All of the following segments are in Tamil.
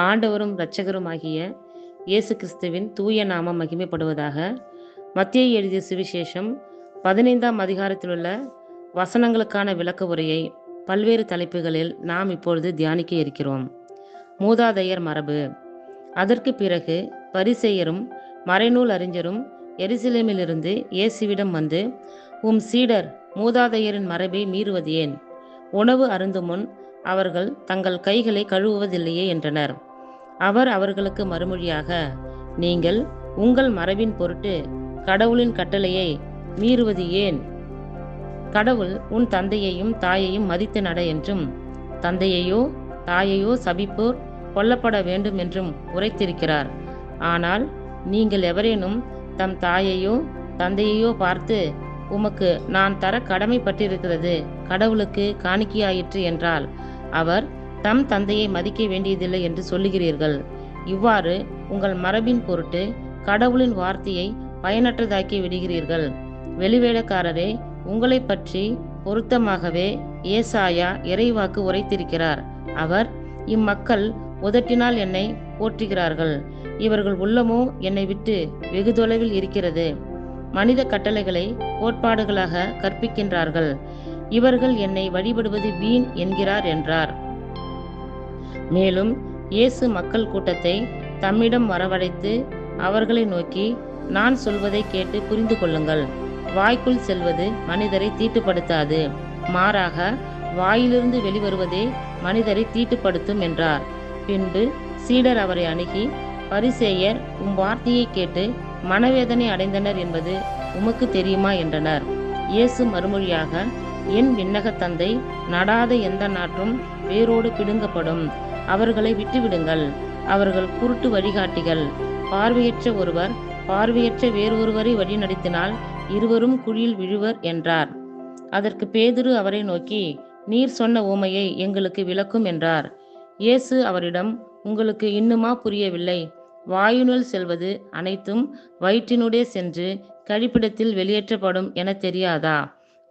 ஆண்டவரும் இரட்சகருமாகிய இயேசு கிறிஸ்துவின் தூய நாமம் மகிமைப்படுவதாக. மத்தேயு எழுதிய சுவிசேஷம் 15ஆம் அதிகாரத்திலுள்ள வசனங்களுக்கான விளக்க உரையை பல்வேறு தலைப்புகளில் நாம் இப்பொழுது தியானிக்க இருக்கிறோம். மூதாதையர் மரபு. அதற்கு பிறகு பரிசேயரும் மறைநூல் அறிஞரும் எருசலேமிலிருந்து இயேசுவிடம் வந்து, உம் சீடர் மூதாதையரின் மரபை மீறுவது ஏன்? உணவு அருந்தும் முன் அவர்கள் தங்கள் கைகளை கழுவுவதில்லையே என்றனர். அவர் அவர்களுக்கு மறுமொழியாக, நீங்கள் உங்கள் மரபின் பொருட்டு கடவுளின் கட்டளையை மீறுவது ஏன்? கடவுள் உன் தந்தையையும் தாயையும் மதித்து நட என்றும், தந்தையையோ தாயையோ சபிப்போர் கொல்லப்பட வேண்டும் என்றும் உரைத்திருக்கிறார். ஆனால் நீங்கள் எவரேனும் தம் தாயையோ தந்தையையோ பார்த்து, உமக்கு நான் தர கடமைப்பட்டிருக்கிறது கடவுளுக்கு காணிக்கையாயிற்று என்றால், அவர் தம் தந்தையை மதிக்க வேண்டியதில்லை என்று சொல்லுகிறீர்கள். இவ்வாறு உங்கள் மரபின் பொருட்டு கடவுளின் வார்த்தையை பயனற்றதாக்கி விடுகிறீர்கள். வெளிவேடக்காரரே, உங்களை பற்றி பொருத்தமாகவே ஏசாயா இறைவாக்கு உரைத்திருக்கிறார். அவர், இம்மக்கள் உதட்டினால் என்னை போற்றுகிறார்கள், இவர்கள் உள்ளமோ என்னை விட்டு வெகு தொலைவில் இருக்கிறது. மனித கட்டளைகளை கோட்பாடுகளாக கற்பிக்கின்றார்கள், இவர்கள் என்னை வழிபடுவது வீண் என்கிறார் என்றார். மேலும் இயேசு மக்கள் கூட்டத்தை தம்மிடம் வரவழைத்து அவர்களை நோக்கி, நான் சொல்வதை கேட்டு புரிந்து கொள்ளுங்கள். வாய்க்குள் செல்வது மனிதரை தீட்டுப்படுத்தாது, மாறாக வாயிலிருந்து வெளிவருவதே மனிதரை தீட்டுப்படுத்தும் என்றார். பின்பு சீடர் அவரை அணுகி, பரிசேயர் உம் வார்த்தையை கேட்டு மனவேதனை அடைந்தனர் என்பது உமக்கு தெரியுமா என்றனர். இயேசு மறுமொழியாக, என் விண்ணக தந்தை நடாத எந்த நாற்றும் வேரோடு பிடுங்கப்படும். அவர்களை விட்டுவிடுங்கள். அவர்கள் குருட்டு வழிகாட்டிகள். பார்வையற்ற ஒருவர் பார்வையற்ற வேறொருவரை வழிநடத்தினால் இருவரும் குழியில் விழுவர் என்றார். அதற்கு பேதுரு அவரை நோக்கி, நீர் சொன்ன உவமையை எங்களுக்கு விளக்கும் என்றார். இயேசு அவரிடம், உங்களுக்கு இன்னுமா புரியவில்லை? வாயுனுள் செல்வது அனைத்தும் வயிற்றினுடைய சென்று கழிப்பிடத்தில் வெளியேற்றப்படும் என தெரியாதா?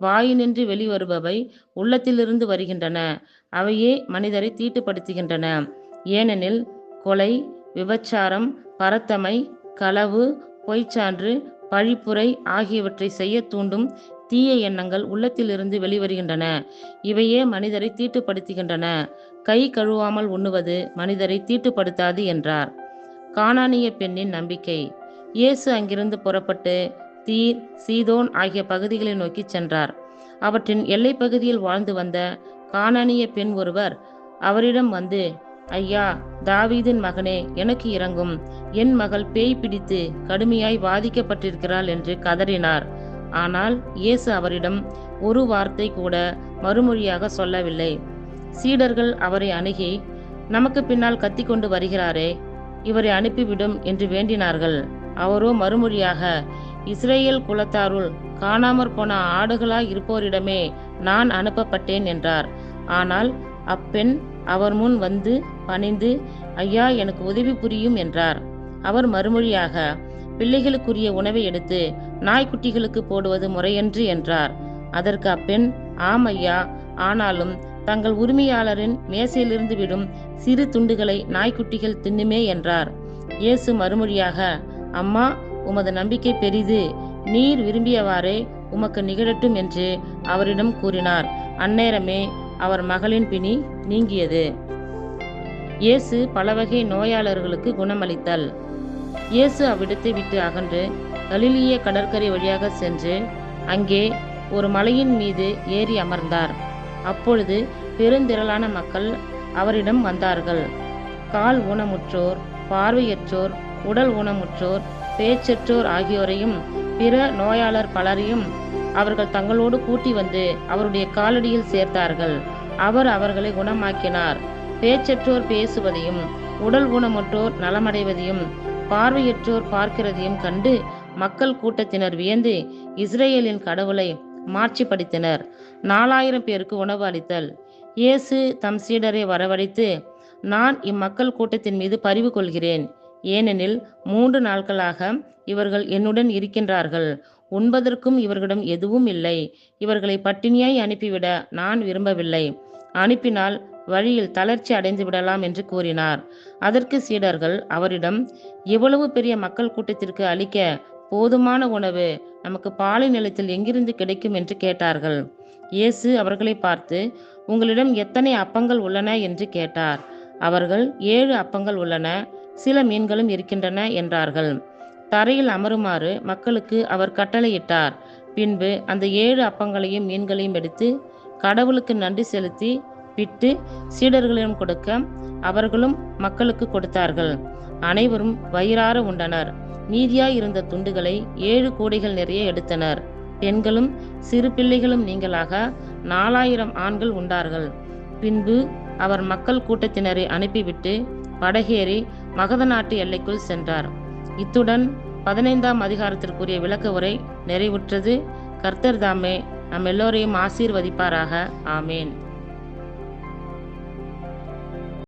வாயினின்று வெளிவருபவை உள்ளத்திலிருந்து வருகின்றன, அவையே மனிதரை தீட்டுப்படுத்துகின்றன. ஏனெனில் கொலை, விபச்சாரம், பரத்தமை, களவு, பொய்ச்சான்று, பழிப்புரை ஆகியவற்றை செய்ய தூண்டும் தீய எண்ணங்கள் உள்ளத்திலிருந்து வெளிவருகின்றன. இவையே மனிதரை தீட்டுப்படுத்துகின்றன. கை கழுவாமல் உண்ணுவது மனிதரை தீட்டுப்படுத்தாது என்றார். கானானிய பெண்ணின் நம்பிக்கை. இயேசு அங்கிருந்து புறப்பட்டு தீர், சீதோன் ஆகிய பகுதிகளை நோக்கி சென்றார். அவற்றின் எல்லை பகுதியில் வாழ்ந்து வந்த கானானிய பெண் ஒருவர் அவரிடம் வந்து, ஐயா, தாவீதின் மகனே, எனக்கு இரங்கும், என் மகள் பேய் பிடித்து கடுமையாய் பாதிக்கப்பட்டிருக்கிறாள் என்று கதறினார். ஆனால் இயேசு அவரிடம் ஒரு வார்த்தை கூட மறுமொழியாக சொல்லவில்லை. சீடர்கள் அவரை அணுகி, நமக்கு பின்னால் கத்திக்கொண்டு வருகிறாரே, இவரை அனுப்பிவிடும் என்று வேண்டினார்கள். அவரோ மறுமொழியாக, இஸ்ரேல் குலத்தாருள் காணாமற் போன ஆடுகளாய் இருப்போரிடமே நான் அனுப்பப்பட்டேன் என்றார். ஆனால் அப்பெண் அவர் முன் வந்து பணிந்து, ஐயா, எனக்கு உதவி புரியும் என்றார். அவர் மறுமொழியாக, பிள்ளைகளுக்குரிய உணவை எடுத்து நாய்க்குட்டிகளுக்கு போடுவது முறையன்று என்றார். அதற்கு அப்பெண், ஆம் ஐயா, ஆனாலும் தங்கள் உரிமையாளரின் மேசையிலிருந்து விடும் சிறு துண்டுகளை நாய்க்குட்டிகள் தின்னுமே என்றார். இயேசு மறுமொழியாக, அம்மா, உமது நம்பிக்கை பெரிது, நீர் விரும்பியவாறே உமக்கு நிகழட்டும் என்று அவரிடம் கூறினார். அந்நேரமே அவர் மகளின் பிணி நீங்கியது. இயேசு பலவகை நோயாளர்களுக்கு குணமளித்தல். இயேசு அவ்விடத்தை விட்டு அகன்று கலிலிய கடற்கரை வழியாக சென்று அங்கே ஒரு மலையின் மீது ஏறி அமர்ந்தார். அப்பொழுது பெருந்திரளான மக்கள் அவரிடம் வந்தார்கள். கால் ஊனமுற்றோர், பார்வையற்றோர், உடல் ஊனமுற்றோர், பேச்சற்றோர் ஆகியோரையும் பிற நோயாளர் பலரையும் அவர்கள் தங்களோடு கூட்டி வந்து அவருடைய காலடியில் சேர்த்தார்கள். அவர் அவர்களை குணமாக்கினார். பேச்சற்றோர் பேசுவதையும், உடல் ஊனமுற்றோர் நலமடைவதையும், பார்வையற்றோர் பார்க்கிறதையும் கண்டு மக்கள் கூட்டத்தினர் வியந்து இஸ்ரேலின் கடவுளை மாட்சிப்படுத்தினர். 4000 பேருக்கு உணவு அளித்தல். இயேசு தம் சீடரை வரவழைத்து, நான் இம்மக்கள் கூட்டத்தின் மீது பரிவு கொள்கிறேன். ஏனெனில் 3 நாட்களாக இவர்கள் என்னுடன் இருக்கின்றார்கள். உண்பதற்கும் இவர்களிடம் எதுவும் இல்லை. இவர்களை பட்டினியாய் அனுப்பிவிட நான் விரும்பவில்லை. அனுப்பினால் வழியில் தளர்ச்சி அடைந்து விடலாம் என்று கூறினார். அதற்கு சீடர்கள் அவரிடம், இவ்வளவு பெரிய மக்கள் கூட்டத்திற்கு அளிக்க போதுமான உணவு நமக்கு பாலை நிலத்தில் எங்கிருந்து கிடைக்கும் என்று கேட்டார்கள். இயேசு அவர்களை பார்த்து, உங்களிடம் எத்தனை அப்பங்கள் உள்ளன என்று கேட்டார். அவர்கள், 7 அப்பங்கள் உள்ளன, சில மீன்களும் இருக்கின்றன என்றார்கள். தரையில் அமருமாறு மக்களுக்கு அவர் கட்டளையிட்டார். பின்பு அந்த 7 அப்பங்களையும் மீன்களையும் எடுத்து கடவுளுக்கு நன்றி செலுத்தி பிட்டு சீடர்களிடம் கொடுக்க அவர்களும் மக்களுக்கு கொடுத்தார்கள். அனைவரும் வயிறார உண்டனர். மீதியாய் இருந்த துண்டுகளை 7 கூடைகள் நிறைய எடுத்தனர். பெண்களும் சிறு பிள்ளைகளும் நீங்களாக 4000 ஆண்கள் உண்டார்கள். பின்பு அவர் மக்கள் கூட்டத்தினரை அனுப்பிவிட்டு படகேறி மகத நாட்டு எல்லைக்குள் சென்றார். இத்துடன் 15ஆம் அதிகாரத்திற்குரிய விளக்க உரை நிறைவுற்றது. கர்த்தர் தாமே நம் எல்லோரையும் ஆசீர்வதிப்பாராக. ஆமேன்.